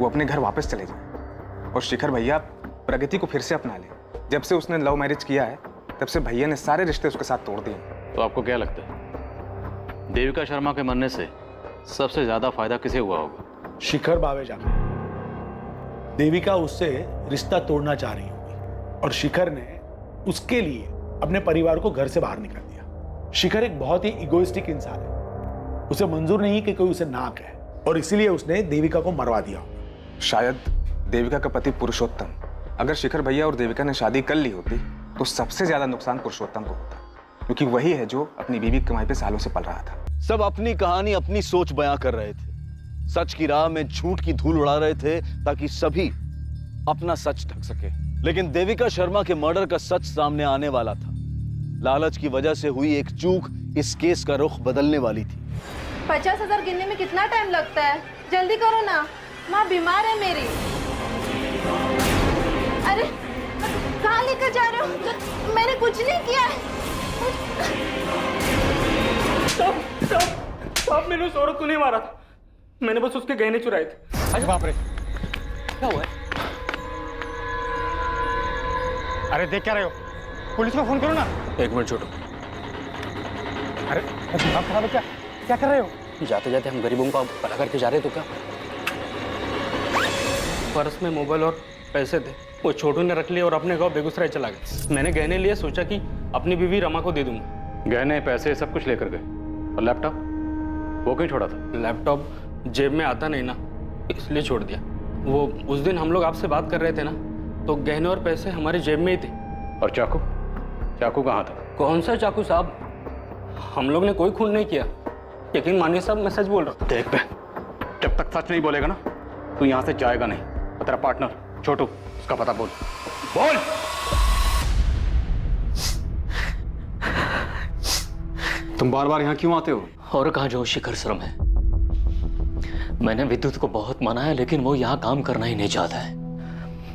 वो अपने घर वापस चले जाएं और शिखर भैया प्रगति को फिर से अपना ले। जब से उसने लव मैरिज किया है तब से भैया ने सारे रिश्ते उसके साथ तोड़ दिए। तो आपको क्या लगता है देविका शर्मा के मरने से सबसे ज्यादा फायदा किसे हुआ होगा? शिखर बावेजा को। देविका उससे रिश्ता तोड़ना चाह रही होगी और शिखर ने उसके लिए अपने परिवार को घर से बाहर निकाल दिया। शिखर एक बहुत ही इगोइस्टिक इंसान है। उसे मंजूर नहीं कि कोई उसे ना कहे और इसीलिए उसने देविका को मरवा दिया। शायद देविका का पति पुरुषोत्तम, अगर शिखर भैया और देविका ने शादी कर ली होती तो सबसे ज्यादा नुकसान पुरुषोत्तम को होता, क्योंकि वही है जो अपनी बीवी की कमाई पे सालों से पल रहा था। सब अपनी कहानी अपनी सोच बयां कर रहे थे, सच की राह में झूठ की धूल उड़ा रहे थे ताकि सभी अपना सच ढक सके। लेकिन देविका शर्मा के मर्डर का सच सामने आने वाला था। लालच की वजह से हुई एक चूक इस केस का रुख बदलने वाली थी। 50,000 गिनने में कितना टाइम लगता है? जल्दी करो ना, माँ बीमार है मेरी। अरे कहाँ लेकर जा रहे हो? मैंने कुछ नहीं किया है। साहब मैंने उस औरत को नहीं मारा था, मैंने बस उसके गहने चुराए थे। अरे बाप रे, क्या हुआ है? अरे देख क्या रहे हो? पुलिस को फोन करो ना। एक मिनट छोटू। अरे दिमाग खराब है क्या? क्या कर रहे हो? जाते जाते हम गरीबों का भला करके जा रहे तो क्या? पर्स में मोबाइल और पैसे थे, वो छोटू ने रख लिए और अपने गांव बेगूसराय चला गया। मैंने गहने लिए, सोचा कि अपनी बीवी रमा को दे दूंगा। गहने पैसे सब कुछ लेकर गए और लैपटॉप वो क्यों छोड़ा था? लैपटॉप जेब में आता नहीं ना, इसलिए छोड़ दिया। वो उस दिन हम लोग आपसे बात कर रहे थे ना, तो गहने और पैसे हमारी जेब में ही थे। और चाकू? चाकू कहाँ था? कौन सा चाकू साहब? हम लोग ने कोई खून नहीं किया, यकीन मानिए साहब, मैं सच बोल रहा हूँ। देख बे, जब तक सच नहीं बोलेगा ना तू यहाँ से जाएगा नहीं। और तेरा पार्टनर छोटू, उसका पता बोल। बोल। तुम बार बार यहाँ क्यों आते हो? और कहाँ जो शिखर शर्म है। मैंने विद्युत को बहुत मनाया लेकिन वो यहाँ काम करना ही नहीं चाहता है।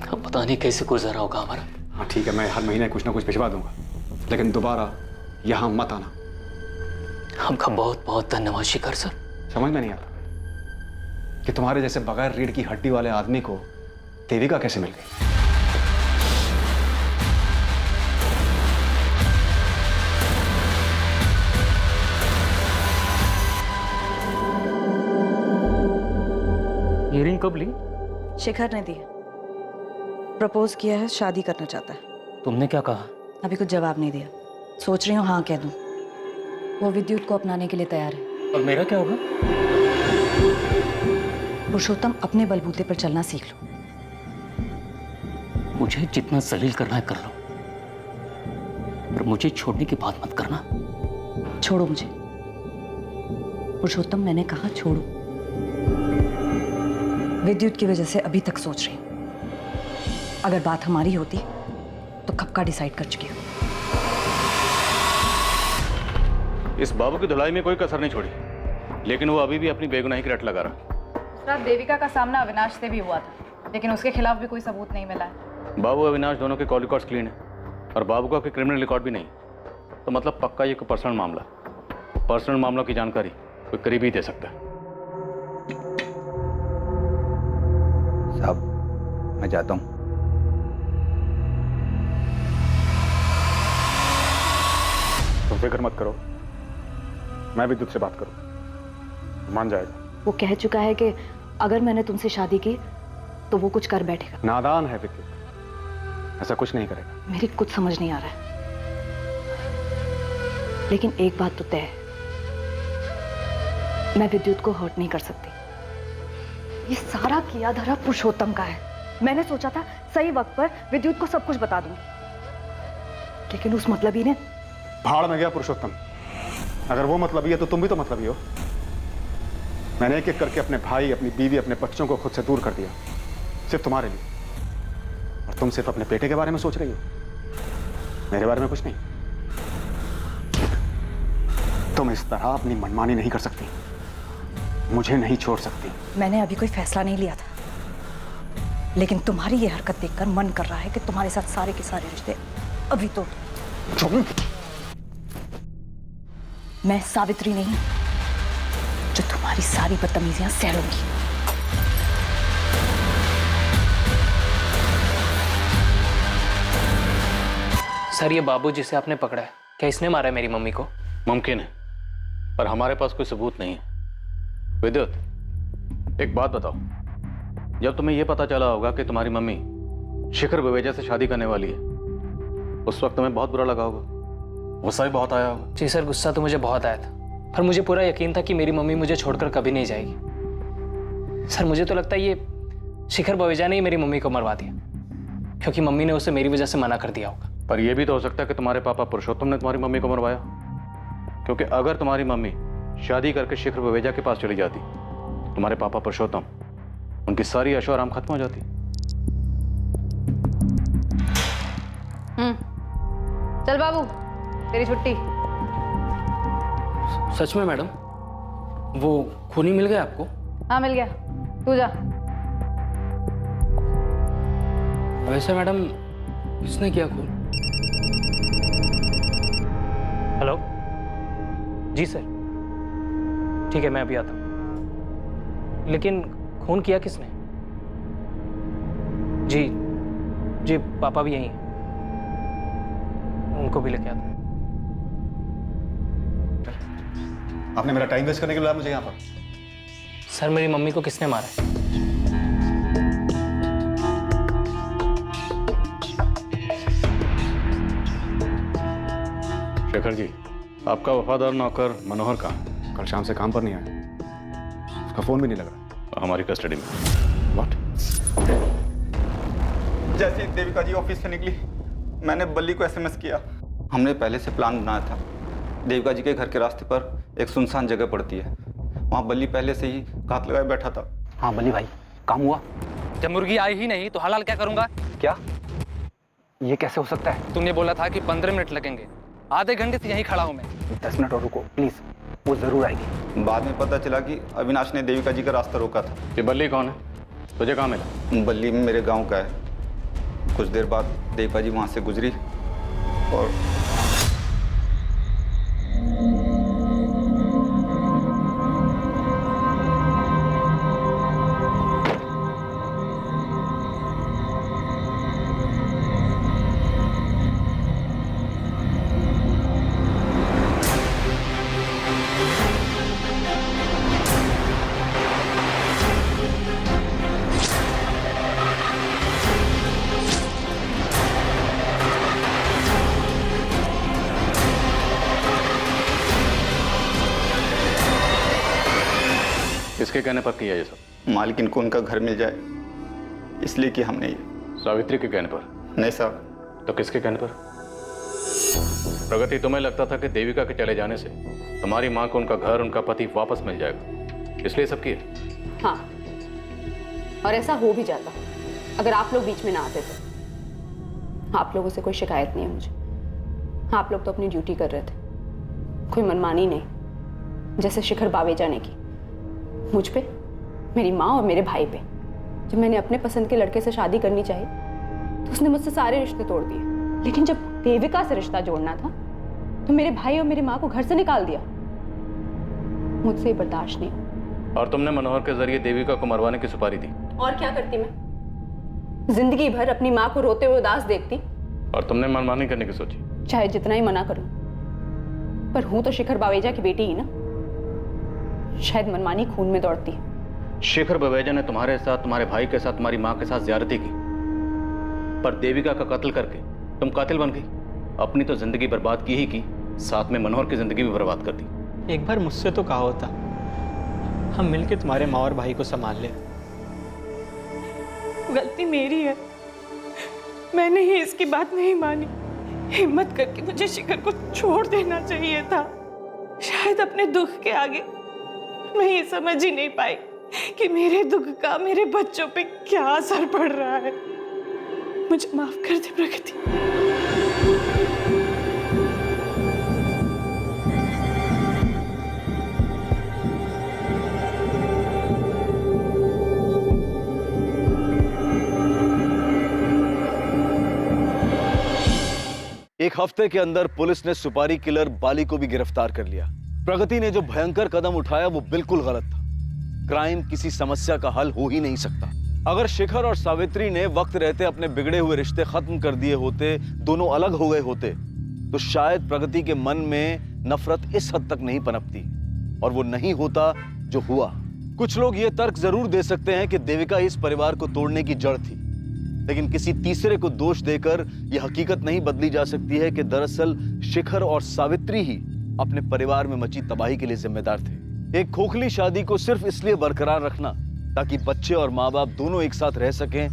अब पता नहीं कैसे गुजर रहा होगा हमारा। हाँ ठीक है, मैं हर महीने कुछ ना कुछ भिजवा दूंगा, लेकिन दोबारा यहाँ मत आना। आपका बहुत बहुत धन्यवाद शिखर सर। समझ में नहीं आता कि तुम्हारे जैसे बगैर रीढ़ की हड्डी वाले आदमी को देविका कैसे मिल गई। ईयरिंग कब ली? शिखर ने दी। प्रपोज किया है, शादी करना चाहता है। तुमने क्या कहा? अभी कुछ जवाब नहीं दिया, सोच रही हूँ हाँ कह दूं। वो विद्युत को अपनाने के लिए तैयार है। और मेरा क्या होगा? पुरुषोत्तम, अपने बलबूते पर चलना सीख लो। मुझे जितना जलील करना है कर लो, पर मुझे छोड़ने की बात मत करना। छोड़ो मुझे पुरुषोत्तम, मैंने कहा छोड़ो। विद्युत की वजह से अभी तक सोच रही हूं। अगर बात हमारी होती तो कब का डिसाइड कर चुकी हूं। इस बाबू की धुलाई में कोई कसर नहीं छोड़ी, लेकिन वो अभी भी अपनी बेगुनाही की रट लगा रहा। रात देविका का सामना अविनाश से भी हुआ था, लेकिन उसके खिलाफ भी कोई सबूत नहीं मिला है। बाबू अविनाश दोनों के कॉल रिकॉर्ड्स क्लीन है और बाबू का कोई क्रिमिनल रिकॉर्ड भी नहीं, तो मतलब पक्का ये कोई पर्सनल मामला। पर्सनल मामलों की जानकारी कोई करीब ही दे सकता है। साहब मैं जाता हूँ। तुम फिक्र मत करो, मैं विद्युत से बात करूँ, मान जाएगा। वो कह चुका है कि अगर मैंने तुमसे शादी की तो वो कुछ कर बैठेगा। नादान है विद्युत, ऐसा कुछ नहीं करेगा। मेरी कुछ समझ नहीं आ रहा है, लेकिन एक बात तो तय है, मैं विद्युत को हर्ट नहीं कर सकती। ये सारा किया धरा पुरुषोत्तम का है। मैंने सोचा था सही वक्त पर विद्युत को सब कुछ बता दूंगी, लेकिन उस मतलबी ने। भाड़ में गया पुरुषोत्तम। अगर वो मतलबी है तो तुम भी तो मतलबी हो। मैंने एक एक करके अपने भाई, अपनी बीवी, अपने बच्चों को खुद से दूर कर दिया, सिर्फ तुम्हारे लिए। और तुम सिर्फ अपने बेटे के बारे में सोच रही हो, मेरे बारे में कुछ नहीं। तुम इस तरह अपनी मनमानी नहीं कर सकती, मुझे नहीं छोड़ सकती। मैंने अभी कोई फैसला नहीं लिया था, लेकिन तुम्हारी ये हरकत देखकर मन कर रहा है कि तुम्हारे साथ सारे के सारे रिश्ते अभी तो। मैं सावित्री नहीं जो तुम्हारी सारी बदतमीजियां सह लूंगी। सर, ये बाबू जिसे आपने पकड़ा है, क्या इसने मारा है मेरी मम्मी को? मुमकिन है, पर हमारे पास कोई सबूत नहीं है। विद्युत, एक बात बताओ, जब तुम्हें यह पता चला होगा कि तुम्हारी मम्मी शिखर बवेजा से शादी करने वाली है, उस वक्त तुम्हें बहुत बुरा लगा होगा, गुस्सा भी बहुत आया होगा। जी सर, गुस्सा तो मुझे बहुत आया था, पर मुझे पूरा यकीन था कि मेरी मम्मी मुझे छोड़कर कभी नहीं जाएगी। सर, मुझे तो लगता है ये शिखर बवेजा ने ही मेरी मम्मी को मरवा दिया, क्योंकि मम्मी ने उसे मेरी वजह से मना कर दिया होगा। पर यह भी तो हो सकता है कि तुम्हारे पापा पुरुषोत्तम ने तुम्हारी मम्मी को मरवाया, क्योंकि अगर तुम्हारी मम्मी शादी करके शिखर बवेजा के पास चली जाती, तुम्हारे पापा पुरुषोत्तम, उनकी सारी ऐशो आराम खत्म हो जाती। चल बाबू, तेरी छुट्टी। सच में मैडम, वो खूनी मिल गया आपको? हाँ मिल गया, तू जा। वैसे मैडम, किसने किया खून? हेलो जी सर, ठीक है, मैं अभी आता हूँ। लेकिन खून किया किसने? जी जी, पापा भी यहीं हैं, उनको भी लेके आता हूँ। आपने मेरा टाइम वेस्ट करने के लिए मुझे यहाँ पर। सर, मेरी मम्मी को किसने मारा है? शेखर जी, आपका वफादार नौकर मनोहर कहाँ? कल शाम से काम पर नहीं आया, उसका फोन भी नहीं लग रहा। हमारी कस्टडी में। व्हाट? जैसे देविका जी ऑफिस से निकली, मैंने बल्ली को एसएमएस किया। हमने पहले से प्लान बनाया था। देविका जी के घर के रास्ते पर एक सुनसान जगह पड़ती है, वहाँ बल्ली पहले से ही घात लगाए बैठा था। हाँ बल्ली भाई, काम हुआ? जब मुर्गी आई ही नहीं तो हलाल क्या करूंगा? क्या? ये कैसे हो सकता है? तुमने बोला था कि 15 मिनट लगेंगे, आधे घंटे से यहीं खड़ा हूं मैं। 10 मिनट और रुको प्लीज, वो जरूर आएगी। बाद में पता चला कि अविनाश ने देविका जी का रास्ता रोका था। ये बल्ली कौन है? तुझे कहाँ मिला? बल्ली मेरे गांव का है। कुछ देर बाद देविका जी वहां से गुजरी और किसके कहने पर किया ये सब? मालकिन को उनका घर मिल जाए इसलिए कि हमने ये। सावित्री के कहने पर? नहीं साहब। तो किसके कहने पर? प्रगति, तुम्हें लगता था कि देविका के चले जाने से तुम्हारी माँ को उनका घर, उनका पति वापस मिल जाएगा, इसलिए सब किया? हाँ, और ऐसा हो भी जाता अगर आप लोग बीच में ना आते तो। आप लोगों से कोई शिकायत नहीं है मुझे। आप लोग तो अपनी ड्यूटी कर रहे थे, कोई मनमानी नहीं जैसे शिखर बावेजा ने की मुझ पे, मेरी माँ और मेरे भाई पे। जब मैंने अपने पसंद के लड़के से शादी करनी चाहिए तो उसने मुझसे सारे रिश्ते तोड़ दिए, लेकिन जब देविका से रिश्ता जोड़ना था तो मेरे भाई और मेरी माँ को घर से निकाल दिया। मुझसे ये बर्दाश्त नहीं। और तुमने मनोहर के जरिए देविका को मरवाने की सुपारी दी। और क्या करती मैं? जिंदगी भर अपनी माँ को रोते हुए उदास देखती। और तुमने मनमानी करने की सोची? चाहे जितना ही मना करूं, पर हूं तो शिखर बावेजा की बेटी ही ना। शायद मनमानी खून में दौड़ती है। शिखर बवेजा ने तुम्हारे साथ, तुम्हारे भाई के साथ, तुम्हारी माँ के साथ ज्यादती की, पर देविका का कत्ल करके तुम कातिल बन गई। अपनी तो जिंदगी बर्बाद की ही की, साथ में मनोहर की जिंदगी भी बर्बाद कर दी। एक बार मुझसे तो कहा होता, हम मिलके तुम्हारे माँ और भाई को संभाल ले। गलती मेरी है, मैंने ही इसकी बात नहीं मानी। हिम्मत करके मुझे शिखर को छोड़ देना चाहिए था। शायद अपने दुख के आगे मैं ये समझ ही नहीं पाई कि मेरे दुख का मेरे बच्चों पे क्या असर पड़ रहा है। मुझे माफ कर दे प्रकृति। एक हफ्ते के अंदर पुलिस ने सुपारी किलर बाली को भी गिरफ्तार कर लिया। प्रगति ने जो भयंकर कदम उठाया वो बिल्कुल गलत था। क्राइम किसी समस्या का हल हो ही नहीं सकता। अगर शिखर और सावित्री ने वक्त रहते अपने बिगड़े हुए रिश्ते खत्म कर दिए होते, दोनों अलग हो गए होते, तो शायद प्रगति के मन में नफरत इस हद तक नहीं पनपती और वो नहीं होता जो हुआ। कुछ लोग ये तर्क जरूर दे सकते हैं कि देविका इस परिवार को तोड़ने की जड़ थी, लेकिन किसी तीसरे को दोष देकर यह हकीकत नहीं बदली जा सकती है कि दरअसल शिखर और सावित्री ही अपने परिवार में मची तबाही के लिए जिम्मेदार थे। एक खोखली शादी को सिर्फ इसलिए बरकरार रखना ताकि बच्चे और माँ बाप दोनों एक साथ रह सकें,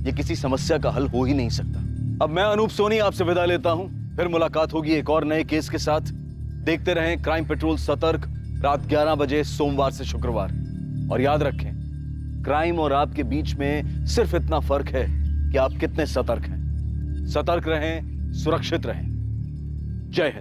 यह किसी समस्या का हल हो ही नहीं सकता। अब मैं अनूप सोनी आपसे विदा लेता हूं, फिर मुलाकात होगी एक और नए केस के साथ। देखते रहें क्राइम पेट्रोल सतर्क, रात 11 बजे सोमवार से शुक्रवार। और याद रखें, क्राइम और आपके बीच में सिर्फ इतना फर्क है कि आप कितने सतर्क हैं। सतर्क रहें, सुरक्षित रहें। जय हिंद।